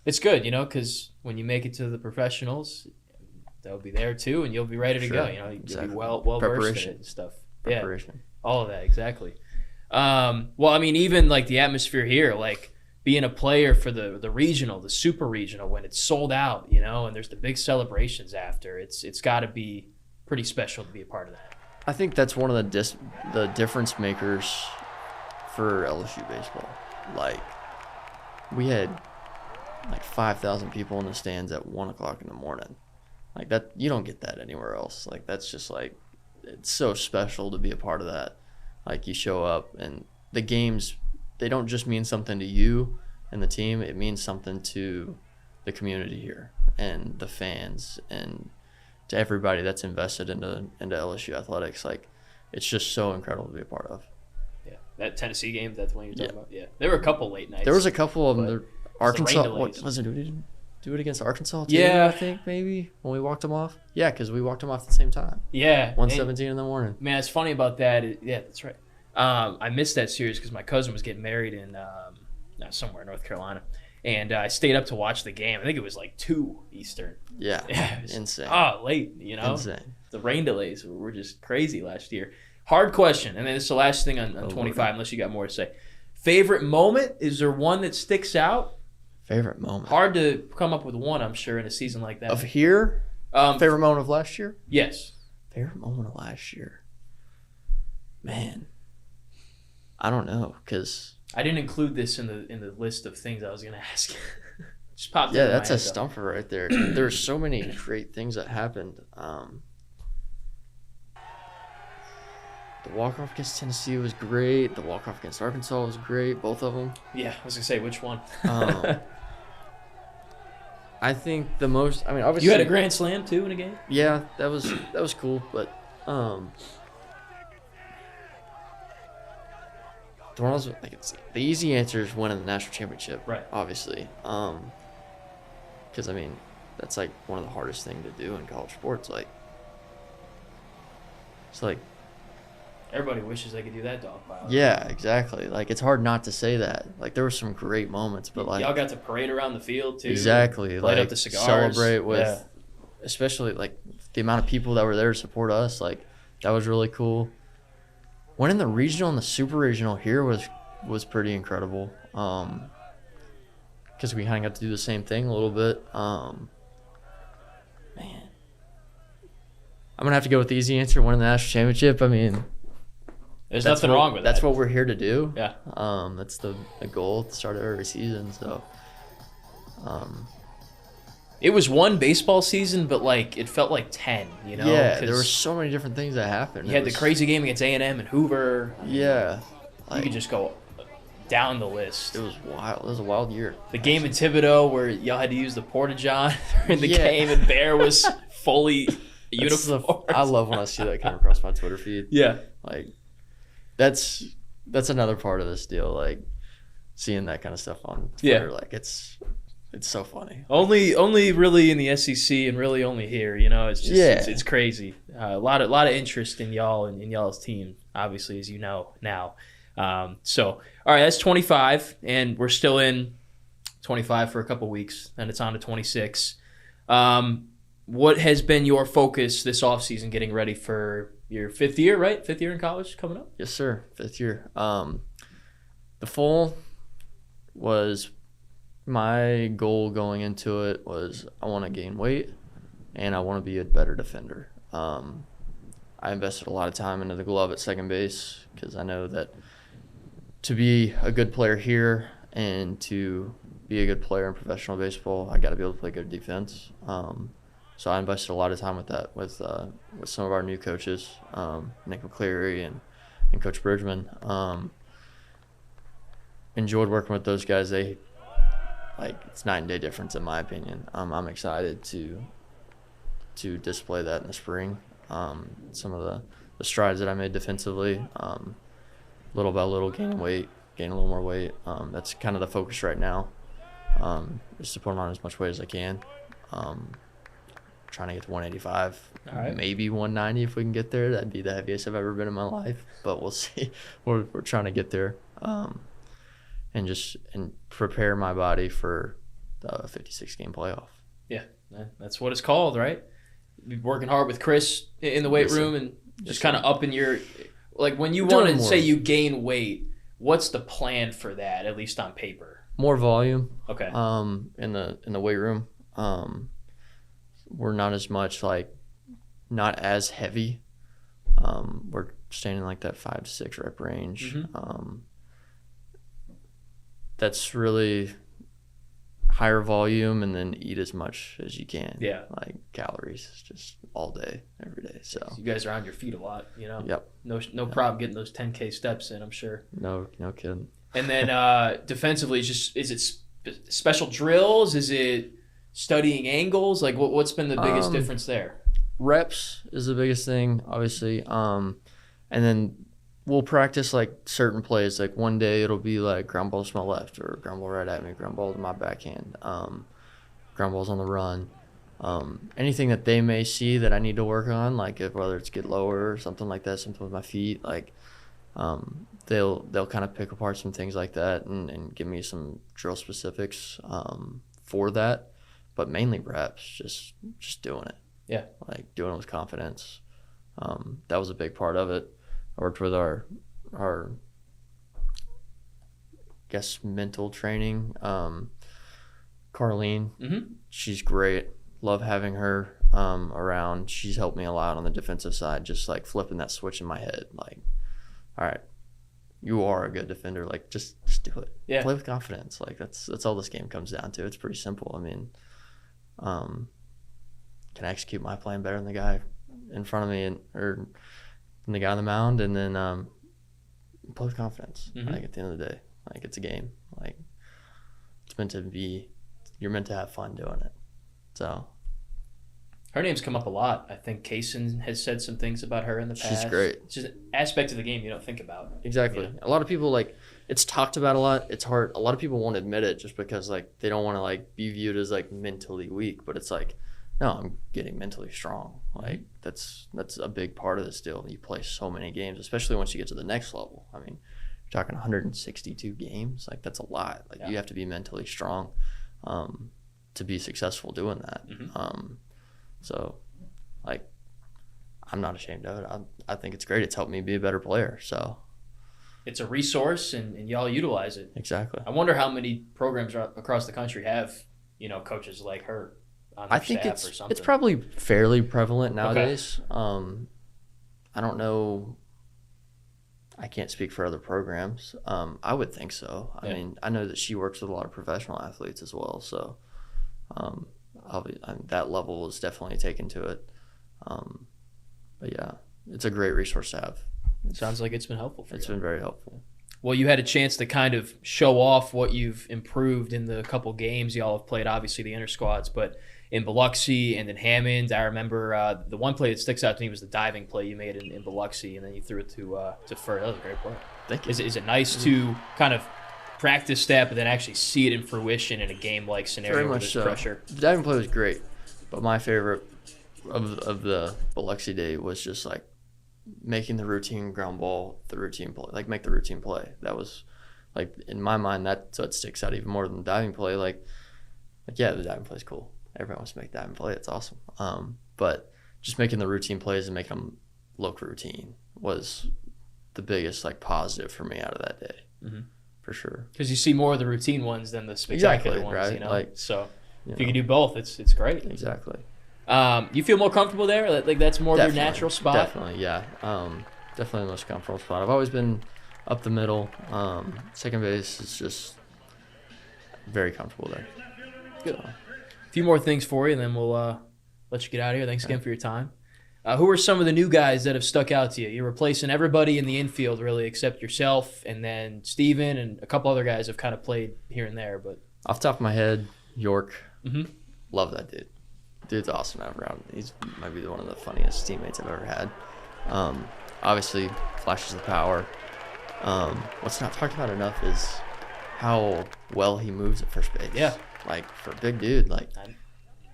it's good, because when you make it to the professionals, they'll be there too, and you'll be ready to go. You'll be well versed in it and stuff. Preparation. Yeah, all of that, exactly. Well, I mean, even like the atmosphere here, like being a player for the regional, the super regional, when it's sold out, and there's the big celebrations after, it's got to be pretty special to be a part of that. I think that's one of the difference makers for LSU baseball. Like, we had like 5,000 people in the stands at 1:00 in the morning. Like, that, you don't get that anywhere else. Like, that's just like, it's so special to be a part of that. Like, you show up, and the games, they don't just mean something to you and the team. It means something to the community here and the fans and to everybody that's invested into LSU athletics. Like, it's just so incredible to be a part of. Yeah, that Tennessee game, that's the one you're talking about. Yeah, there were a couple late nights. There was a couple of them. Arkansas, what was it? We didn't do it against Arkansas too, yeah, I think, maybe, when we walked them off. Yeah, because we walked them off at the same time. Yeah, 1:17 in the morning. Man, it's funny about that. Yeah, that's right. I missed that series because my cousin was getting married in somewhere in North Carolina, And I stayed up to watch the game. I think it was like 2 Eastern. Yeah, It was, insane. Late, Insane. The rain delays were just crazy last year. Hard question. And then it's the last thing on 25, Lord. unless you got more to say. Favorite moment? Is there one that sticks out? Favorite moment? Hard to come up with one, I'm sure, in a season like that. Of here? Favorite moment of last year? Yes. Favorite moment of last year? Man, I don't know, because I didn't include this in the list of things I was going to ask. Just popped yeah, into my that's a head, though. stumper right there. There's so many great things that happened. The walk-off against Tennessee was great. The walk-off against Arkansas was great. Both of them. Yeah, I was going to say, which one? I think the most. I mean, obviously You had a grand slam, too, in a game? Yeah, that was cool. But the one I was like, the easy answer is winning the national championship. Right. Obviously. Because I mean, that's like one of the hardest things to do in college sports. Like, it's like. Everybody wishes they could do that dog pile. Yeah, exactly. Like, it's hard not to say that. Like, there were some great moments, but like y'all got to parade around the field too. exactly. Light like up the cigars. Celebrate with, especially like the amount of people that were there to support us. Like, that was really cool. Winning the regional and the super regional here was pretty incredible. Because we kind of got to do the same thing a little bit. Man, I'm gonna have to go with the easy answer: winning the national championship. I mean. There's nothing wrong with that. That's what we're here to do. Yeah. That's the goal at the start of every season. So, it was one baseball season, but like it felt like 10. You know? Yeah, there were so many different things that happened. You had the crazy game against A&M and Hoover. Yeah. You could just go down the list. It was wild. It was a wild year. The game in Thibodeau where y'all had to use the Porta-John during the game, and Bear was fully uniformed. I love when I see that come across my Twitter feed. Yeah. Like, that's another part of this deal. Like, seeing that kind of stuff on Twitter. Yeah. Like, it's so funny. Only really in the SEC and really only here. You know, it's just it's crazy. A lot of interest in y'all and in y'all's team, obviously, as you know now. So, all right, that's 25, and we're still in 25 for a couple weeks, and it's on to 26. What has been your focus this offseason getting ready for your 5th year, right? 5th year in college coming up? Yes, sir. 5th year. The fall was my goal going into it was I want to gain weight and I want to be a better defender. I invested a lot of time into the glove at second base because I know that to be a good player here and to be a good player in professional baseball, I got to be able to play good defense. So I invested a lot of time with that with some of our new coaches, Nick McCleary and Coach Bridgman. Enjoyed working with those guys. They it's night and day difference in my opinion. I'm excited to display that in the spring. Some of the strides that I made defensively, little by little gain a little more weight. That's kind of the focus right now. Just to put on as much weight as I can. Trying to get to 185, maybe 190 if we can get there. That'd be the heaviest I've ever been in my life, but we'll see. We're trying to get there, and prepare my body for the 56 game playoff. Yeah, that's what it's called, right? You're working hard with Chris in the weight room and just kind of upping your when you want to say you gain weight. What's the plan for that? At least on paper. More volume. Okay. In the weight room. We're not as much not as heavy. We're staying in that 5 to 6 rep range. Mm-hmm. That's really higher volume and then eat as much as you can. Yeah. Calories just all day, every day. So you guys are on your feet a lot, you know? Yep. No problem getting those 10K steps in, I'm sure. No kidding. And then defensively, is it special drills? Is it studying angles? What's been the biggest difference there? Reps is the biggest thing, obviously. And then we'll practice certain plays. One day it'll be ground balls to my left or ground ball right at me, ground ball to my backhand, ground balls on the run. Anything that they may see that I need to work on, whether it's get lower or something like that, something with my feet, they'll kind of pick apart some things like that and give me some drill specifics for that, but mainly reps, just doing it. Yeah, like doing it with confidence. That was a big part of it. I worked with our guess mental training, Carlene. Mm-hmm. She's great. Love having her around. She's helped me a lot on the defensive side, just like flipping that switch in my head. Like, all right, you are a good defender. Like, just do it. Yeah. Play with confidence. Like, that's all this game comes down to. It's pretty simple. I mean, can I execute my plan better than the guy in front of me or than the guy on the mound, and then play with confidence. Mm-hmm. Like, at the end of the day, like, it's a game. Like, it's meant to be. You're meant to have fun doing it. So. Her name's come up a lot. I think Kaysen has said some things about her in the past. She's great. It's just an aspect of the game you don't think about. Exactly. You know? A lot of people, like, it's talked about a lot. It's hard. A lot of people won't admit it just because, like, they don't want to, like, be viewed as, like, mentally weak. But it's like, no, I'm getting mentally strong. Like, that's a big part of this deal. You play so many games, especially once you get to the next level. I mean, you're talking 162 games. Like, that's a lot. Like, you have to be mentally strong to be successful doing that. Mm-hmm. So, like, I'm not ashamed of it. I think it's great. It's helped me be a better player. So, it's a resource, and y'all utilize it. Exactly. I wonder how many programs across the country have, coaches like her on their staff or something. It's probably fairly prevalent nowadays. Okay. I don't know. I can't speak for other programs. I would think so. I mean, I know that she works with a lot of professional athletes as well. So, that level is definitely taken to it. But yeah, it's a great resource to have. Sounds like it's been helpful for you. It's been very helpful. Well, you had a chance to kind of show off what you've improved in the couple games y'all have played, obviously the inter squads, but in Biloxi and in Hammond, I remember the one play that sticks out to me was the diving play you made in Biloxi, and then you threw it to Fur. That was a great play. Thank you. Is it nice to kind of practice that, but then actually see it in fruition in a game-like scenario? Very much so. Pressure? The diving play was great, but my favorite of the Biloxi day was just like making the routine ground ball, the routine play, like make the routine play. That was like, in my mind, that's what sticks out even more than the diving play. Like yeah, the diving play is cool. Everyone wants to make diving play. It's awesome. But just making the routine plays and make them look routine was the biggest like positive for me out of that day. Mm-hmm. For sure. Because you see more of the routine ones than the spectacular ones, right? You know? Like, so if you can do both, it's great. Exactly. You feel more comfortable there? Like that's more Definitely, of your natural spot? Definitely, yeah. Definitely the most comfortable spot. I've always been up the middle. Second base is just very comfortable there. Good. So. A few more things for you, and then we'll let you get out of here. Thanks again for your time. Who are some of the new guys that have stuck out to you? You're replacing everybody in the infield, really, except yourself, and then Steven and a couple other guys have kind of played here and there. But off the top of my head, York. Mm-hmm. Love that dude. Dude's awesome to have around. He's might be one of the funniest teammates I've ever had. Obviously, flashes of power. What's not talked about enough is how well he moves at first base. Yeah. Like, for a big dude, like,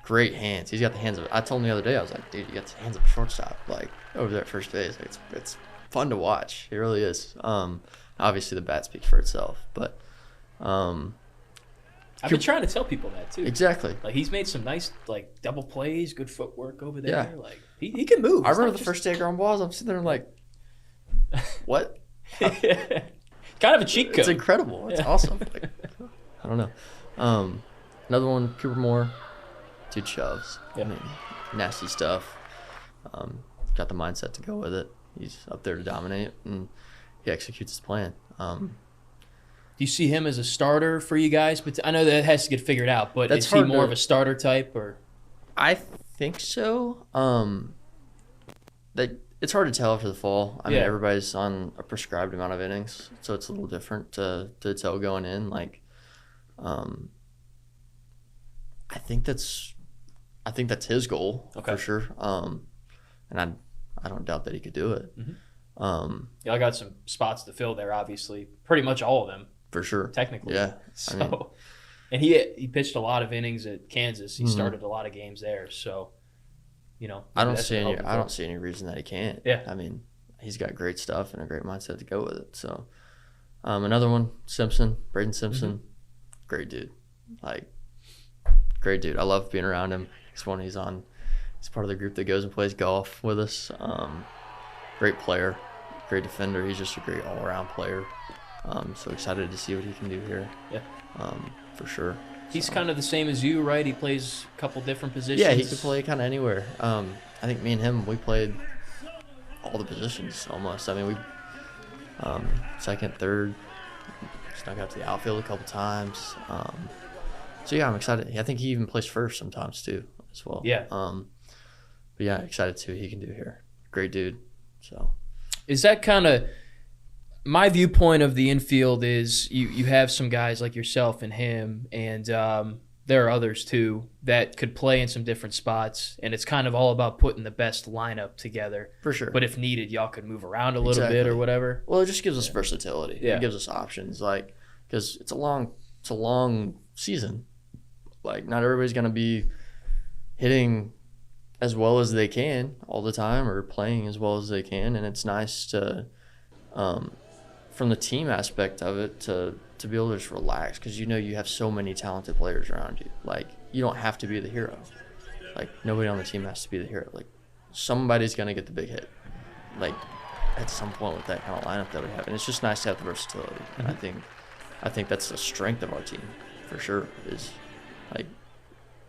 great hands. He's got the hands of, I told him the other day, I was like, dude, you got the hands of a shortstop, like, over there at first base. Like, it's fun to watch. It really is. Obviously, the bat speaks for itself, but I've been trying to tell people that too. Exactly. Like, he's made some nice like double plays, good footwork over there. Yeah. Like he can move. I remember the first day of ground balls. I'm sitting there like, what? Kind of a cheat code. It's incredible. It's awesome. Like, I don't know. Another one, Cooper Moore. Dude shoves. Yeah. I mean, nasty stuff. Got the mindset to go with it. He's up there to dominate, and he executes his plan. Do you see him as a starter for you guys? But I know that has to get figured out. But is he more of a starter type, or? I think so. That it's hard to tell for the fall. I mean, everybody's on a prescribed amount of innings, so it's a little different to tell going in. Like, I think that's his goal for sure. And I don't doubt that he could do it. Mm-hmm. I got some spots to fill there. Obviously, pretty much all of them. For sure. Technically. Yeah. So, and he pitched a lot of innings at Kansas. He started a lot of games there. So, I don't see any reason that he can't. Yeah. I mean, he's got great stuff and a great mindset to go with it. So another one, Braden Simpson, great dude. Like, great dude. I love being around him. He's part of the group that goes and plays golf with us. Great player, great defender. He's just a great all-around player. So excited to see what he can do here. Yeah. For sure. He's kind of the same as you, right? He plays a couple different positions. Yeah, he could play kind of anywhere. I think me and him, we played all the positions almost. I mean, we second, third, snuck out to the outfield a couple times. So yeah, I'm excited. I think he even plays first sometimes too, as well. Yeah. But yeah, excited to see what he can do here. Great dude. So. Is that kind of my viewpoint of the infield? Is you have some guys like yourself and him, and there are others too that could play in some different spots, and it's kind of all about putting the best lineup together. For sure. But if needed, y'all could move around a little bit or whatever. Well, it just gives us versatility. Yeah. It gives us options, like, because it's a long season. Like, not everybody's gonna be hitting as well as they can all the time or playing as well as they can, and it's nice to, from the team aspect of it, to be able to just relax, because you have so many talented players around you. Like, you don't have to be the hero. Like, nobody on the team has to be the hero. Like, somebody's gonna get the big hit, like, at some point with that kind of lineup that we have, and it's just nice to have the versatility. And I think that's the strength of our team, for sure. Is like,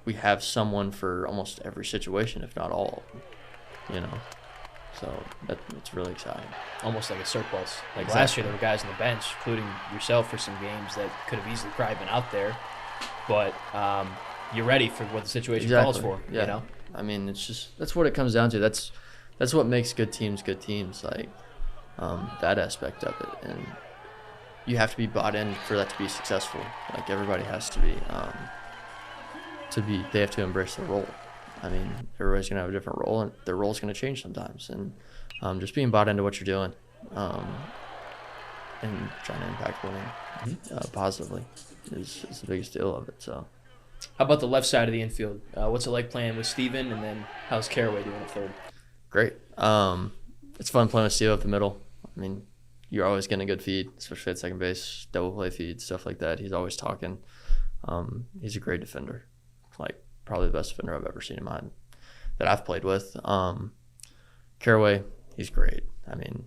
we have someone for almost every situation, if not all. So it's really exciting. Almost like a surplus. Like Exactly. last year, there were guys on the bench, including yourself, for some games that could have easily probably been out there. But you're ready for what the situation calls for. Yeah. I mean, that's what it comes down to. That's what makes good teams. Like, that aspect of it, and you have to be bought in for that to be successful. Like, everybody has to be. They have to embrace their role. I mean, everybody's going to have a different role, and their role's going to change sometimes. And just being bought into what you're doing and trying to impact winning positively is the biggest deal of it. So, how about the left side of the infield? What's it like playing with Steven, and then how's Caraway doing at third? Great. It's fun playing with Steve up the middle. I mean, you're always getting a good feed, especially at second base, double play feed, stuff like that. He's always talking. He's a great defender. Like, probably the best defender I've ever seen in mine that I've played with. Caraway, he's great. I mean,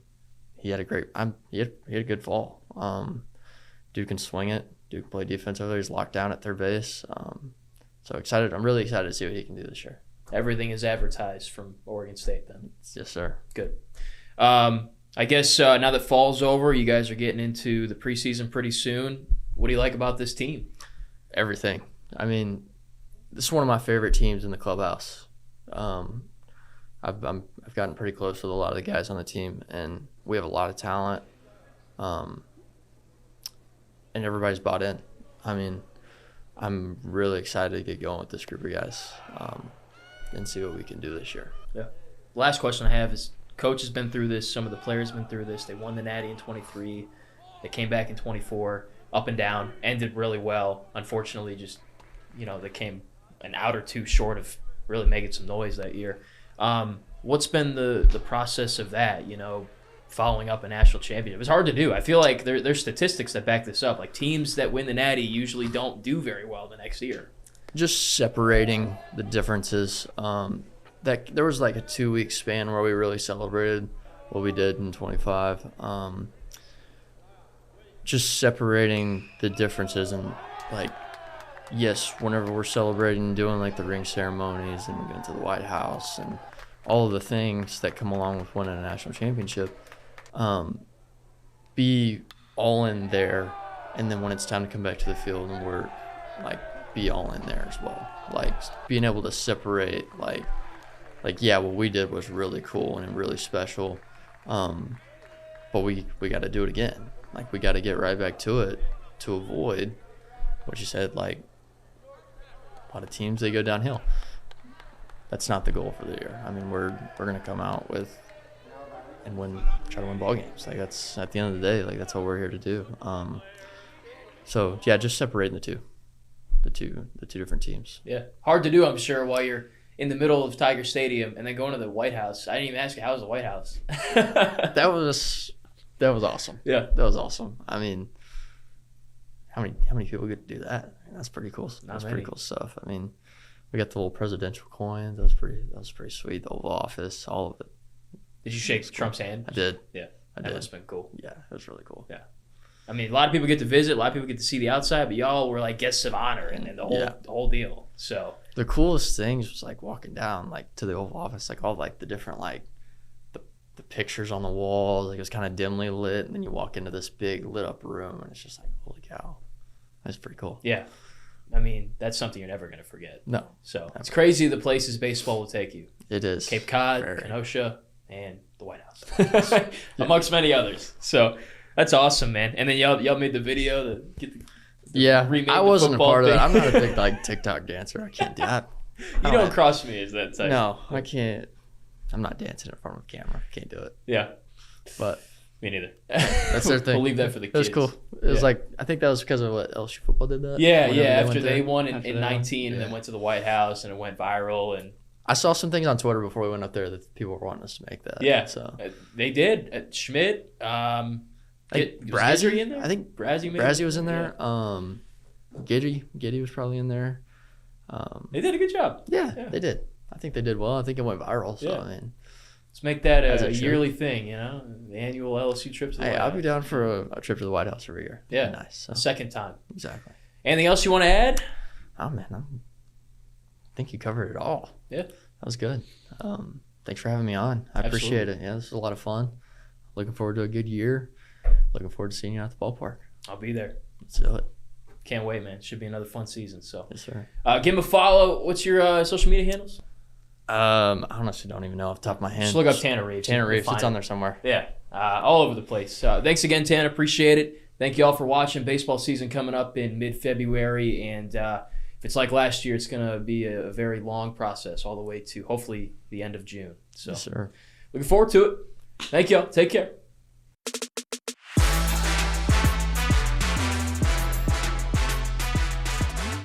he had a good fall. Dude can swing it. Dude can play defense over there. He's locked down at third base. So excited. I'm really excited to see what he can do this year. Everything is advertised from Oregon State then. Yes, sir. Good. I guess now that fall's over, you guys are getting into the preseason pretty soon. What do you like about this team? Everything. I mean, this is one of my favorite teams in the clubhouse. I've gotten pretty close with a lot of the guys on the team, and we have a lot of talent, and everybody's bought in. I mean, I'm really excited to get going with this group of guys and see what we can do this year. Yeah. Last question I have is, Coach has been through this. Some of the players have been through this. They won the Natty in 23. They came back in 24, up and down, ended really well. Unfortunately, just, they came an out or two short of really making some noise that year. What's been the process of that, following up a national championship? It's hard to do. I feel like there's statistics that back this up. Like, teams that win the Natty usually don't do very well the next year. Just separating the differences. That there was like a 2-week span where we really celebrated what we did in 25. Just separating the differences, and like, yes, whenever we're celebrating, doing like the ring ceremonies and going to the White House and all of the things that come along with winning a national championship, be all in there, and then when it's time to come back to the field, and we're like, be all in there as well. Like, being able to separate, like yeah, what we did was really cool and really special, but we got to do it again. Like, we got to get right back to it to avoid what you said, like, a lot of teams, they go downhill. That's not the goal for the year. I mean, we're going to come out with and try to win ball games. Like, that's, at the end of the day, like, that's what we're here to do. So yeah, just separating the two different teams. Yeah, hard to do, I'm sure, while you're in the middle of Tiger Stadium and then going to the White House. I didn't even ask you, how was the White House? That was awesome. Yeah. That was awesome. I mean, how many people get to do that? I mean, that's pretty cool. That's pretty cool stuff. I mean, we got the little presidential coins. That was pretty sweet. The Oval Office, all of it. Did you shake Trump's hand? I did. Yeah. That must have been cool. Yeah, it was really cool. Yeah. I mean, a lot of people get to visit. A lot of people get to see the outside, but y'all were like guests of honor and the whole deal. So the coolest things was like walking down like to the Oval Office, like all like the different like the pictures on the walls. Like it was kind of dimly lit, and then you walk into this big lit up room, and it's just like, holy cow, that's pretty cool. Yeah. I mean, that's something you're never going to forget. No. So it's crazy the places baseball will take you. It is. Cape Cod, Kenosha, and the White House, amongst many others. So that's awesome, man. And then y'all made the video to get the I wasn't a part of that. I'm not a big like TikTok dancer. I can't do that. You don't cross me as that type. No, I can't. I'm not dancing in front of a camera. I can't do it. Yeah. But me neither. That's their thing. We'll leave that for the kids. It was cool. It was like, I think that was because of what LSU football did that. Yeah. After they won in 19 and then Yeah. went to the White House and it went viral. And I saw some things on Twitter before we went up there that people were wanting us to make that. yeah, So they did. Schmidt, Brazzy in there? I think Brazzy was in there. Giddy was probably in there. They did a good job. Yeah, they did. I think they did well. I think it went viral. So Yeah. I mean, let's make that As a it should. yearly thing, the annual LSU trip to the hey, White I'll House. be down for a trip to the White House every year. Yeah. Nice. So. Second time. Exactly. Anything else you want to add? Oh man, I think you covered it all. Yeah. That was good. Thanks for having me on. I appreciate it. Yeah, this was a lot of fun. Looking forward to a good year. Looking forward to seeing you at the ballpark. I'll be there. Let's do it. Can't wait, man. Should be another fun season. So, Yes, sir. give him a follow. What's your social media handles? I honestly don't even know off the top of my head. Just look up Tanner Reaves. Tanner Reaves. You'll It's find on it. there somewhere. Yeah, all over the place. Thanks again, Tanner. Appreciate it. Thank you all for watching. Baseball season coming up in mid-February, and if it's like last year, it's going to be a very long process all the way to hopefully the end of June. So, Yes, sir. looking forward to it. Thank y'all. Take care.